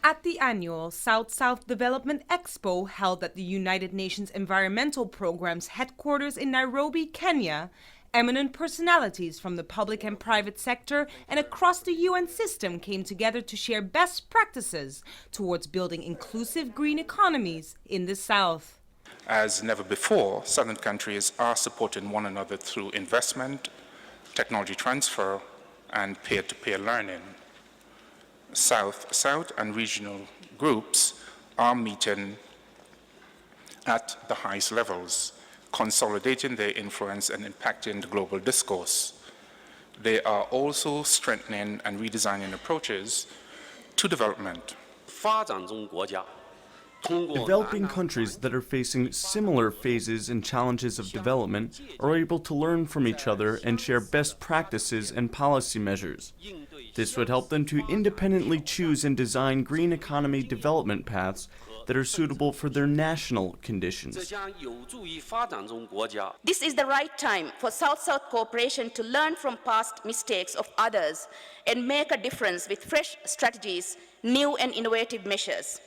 At the annual South-South Development Expo held at the United Nations Environmental Programme's headquarters in Nairobi, Kenya, eminent personalities from the public and private sector and across the UN system came together to share best practices towards building inclusive green economies in the South. As never before, Southern countries are supporting one another through investment, technology transfer, and peer-to-peer learning. South and regional groups are meeting at the highest levels, consolidating their influence and impacting the global discourse. They are also strengthening and redesigning approaches to development. Developing countries that are facing similar phases and challenges of development are able to learn from each other and share best practices and policy measures. This would help them to independently choose and design green economy development paths that are suitable for their national conditions. This is the right time for South-South cooperation to learn from past mistakes of others and make a difference with fresh strategies, new and innovative measures.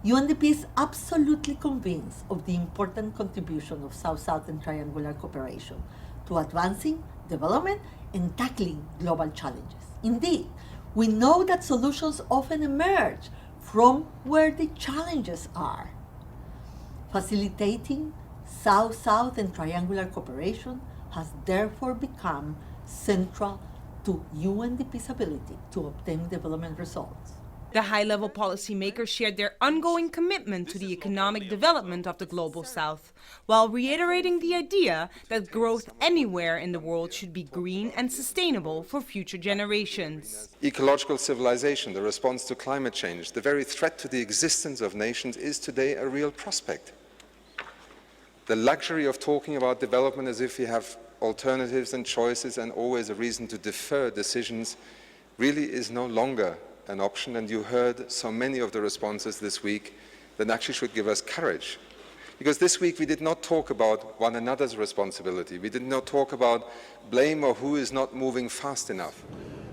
UNDP is absolutely convinced of the important contribution of South-South and triangular cooperation to advancing development and tackling global challenges. Indeed, we know that solutions often emerge from where the challenges are. Facilitating South-South and triangular cooperation has therefore become central to UNDP's ability to obtain development results. The high-level policymakers shared their ongoing commitment to the economic development of the Global South, while reiterating the idea that growth anywhere in the world should be green and sustainable for future generations. Ecological civilization, the response to climate change, the very threat to the existence of nations is today a real prospect. The luxury of talking about development as if you have alternatives and choices and always a reason to defer decisions really is no longer an option, and you heard so many of the responses this week that actually should give us courage. Because this week we did not talk about one another's responsibility. We did not talk about blame or who is not moving fast enough.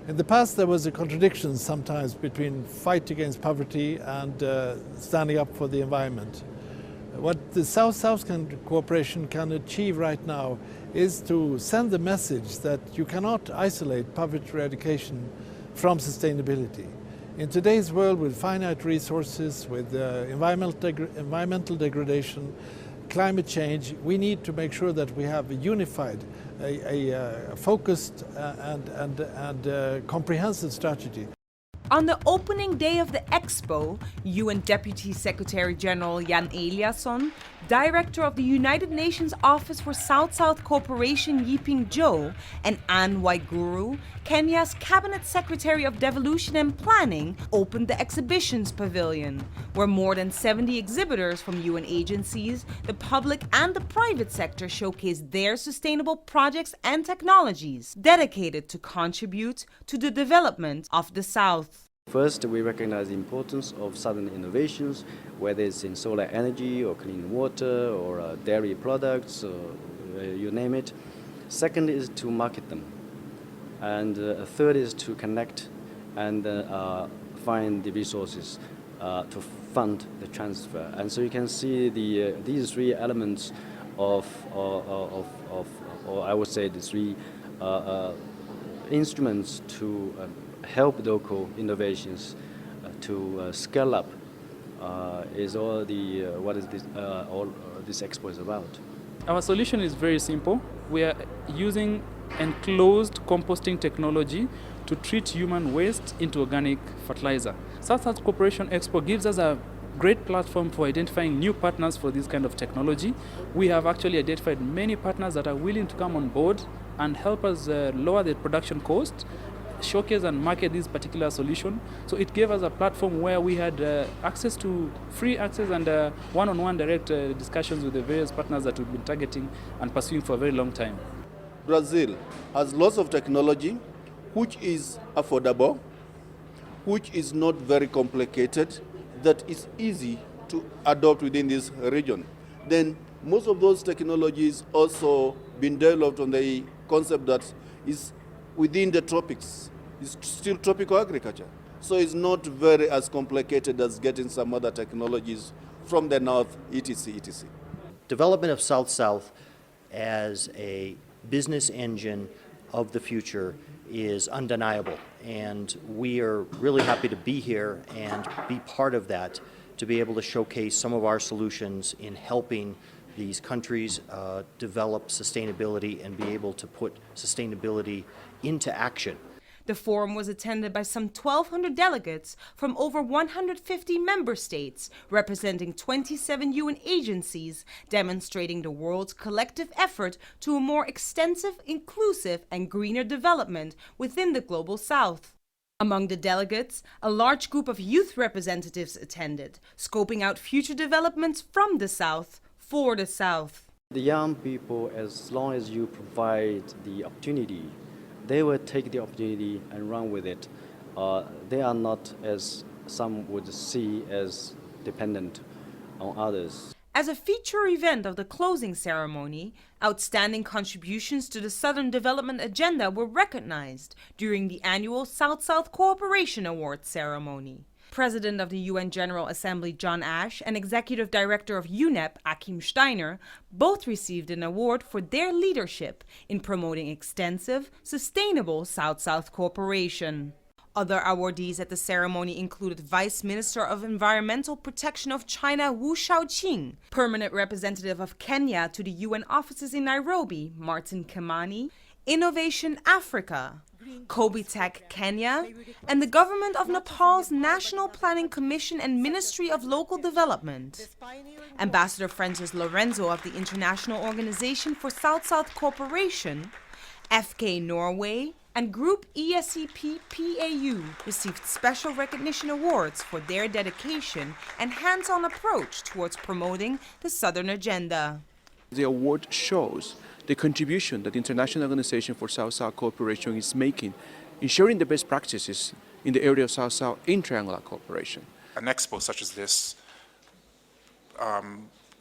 In the past there was a contradiction sometimes between fight against poverty and standing up for the environment. What the South-South cooperation can achieve right now is to send the message that you cannot isolate poverty eradication from sustainability. In today's world with finite resources, with environmental degradation, climate change, we need to make sure that we have a unified, a focused and comprehensive strategy. On the opening day of the Expo, UN Deputy Secretary General Jan Eliasson, Director of the United Nations Office for South-South Cooperation Yiping Zhou, and Anne Waiguru, Kenya's Cabinet Secretary of Devolution and Planning, opened the exhibitions pavilion, where more than 70 exhibitors from UN agencies, the public and the private sector showcased their sustainable projects and technologies dedicated to contribute to the development of the South. First, we recognize the importance of southern innovations, whether it's in solar energy or clean water or dairy products, or you name it. Second is to market them. And third is to connect and find the resources to fund the transfer. And so you can see these three elements of or I would say the three instruments to help local innovations to scale up is all the what is this all this expo is about. Our solution is very simple. We are using enclosed composting technology to treat human waste into organic fertilizer. South-South Cooperation Expo gives us a great platform for identifying new partners for this kind of technology. We have actually identified many partners that are willing to come on board and help us lower the production cost, showcase and market this particular solution. So it gave us a platform where we had access to free access and one-on-one direct discussions with the various partners that we've been targeting and pursuing for a very long time. Brazil has lots of technology which is affordable, which is not very complicated, that is easy to adopt within this region. Then most of those technologies also been developed on the concept that is within the tropics. It's still tropical agriculture. So it's not very as complicated as getting some other technologies from the north, etc., etc. Development of South-South as a business engine of the future is undeniable, and we are really happy to be here and be part of that, to be able to showcase some of our solutions in helping these countries develop sustainability and be able to put sustainability into action. The forum was attended by some 1,200 delegates from over 150 member states, representing 27 UN agencies, demonstrating the world's collective effort to a more extensive, inclusive, and greener development within the Global South. Among the delegates, a large group of youth representatives attended, scoping out future developments from the South for the South. The young people, as long as you provide the opportunity, they will take the opportunity and run with it. They are not, as some would see, as dependent on others. As a feature event of the closing ceremony, outstanding contributions to the Southern Development Agenda were recognized during the annual South-South Cooperation Awards ceremony. President of the UN General Assembly John Ash and Executive Director of UNEP Achim Steiner both received an award for their leadership in promoting extensive, sustainable South-South cooperation. Other awardees at the ceremony included Vice Minister of Environmental Protection of China Wu Shaoqing, Permanent Representative of Kenya to the UN offices in Nairobi Martin Kimani, Innovation Africa, Kobitech Kenya, and the government of Nepal's National Planning Commission and Ministry of Local Development. Ambassador Francis Lorenzo of the International Organization for South-South Cooperation, FK Norway, and Group ESCP PAU received special recognition awards for their dedication and hands-on approach towards promoting the Southern Agenda. The award shows the contribution that the International Organization for South-South Cooperation is making in sharing the best practices in the area of South-South in triangular cooperation. An expo such as this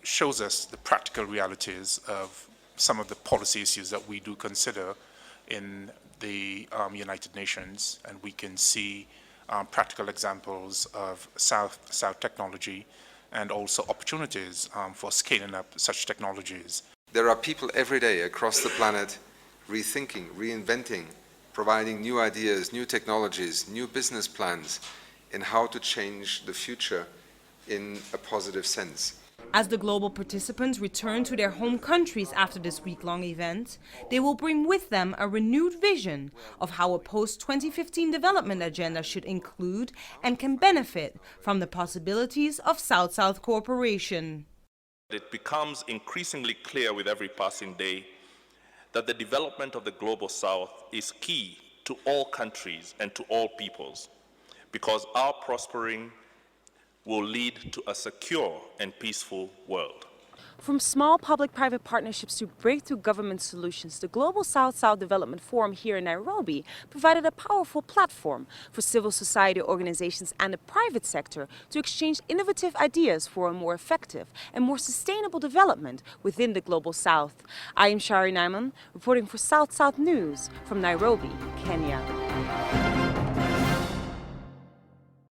shows us the practical realities of some of the policy issues that we do consider in the United Nations, and we can see practical examples of South technology and also opportunities for scaling up such technologies. There are people every day across the planet rethinking, reinventing, providing new ideas, new technologies, new business plans in how to change the future in a positive sense. As the global participants return to their home countries after this week-long event, they will bring with them a renewed vision of how a post-2015 development agenda should include and can benefit from the possibilities of South-South cooperation. It becomes increasingly clear with every passing day that the development of the Global South is key to all countries and to all peoples, because our prospering will lead to a secure and peaceful world. From small public-private partnerships to breakthrough government solutions, the Global South-South Development Forum here in Nairobi provided a powerful platform for civil society organizations and the private sector to exchange innovative ideas for a more effective and more sustainable development within the Global South. I am Shari Naiman, reporting for South-South News from Nairobi, Kenya.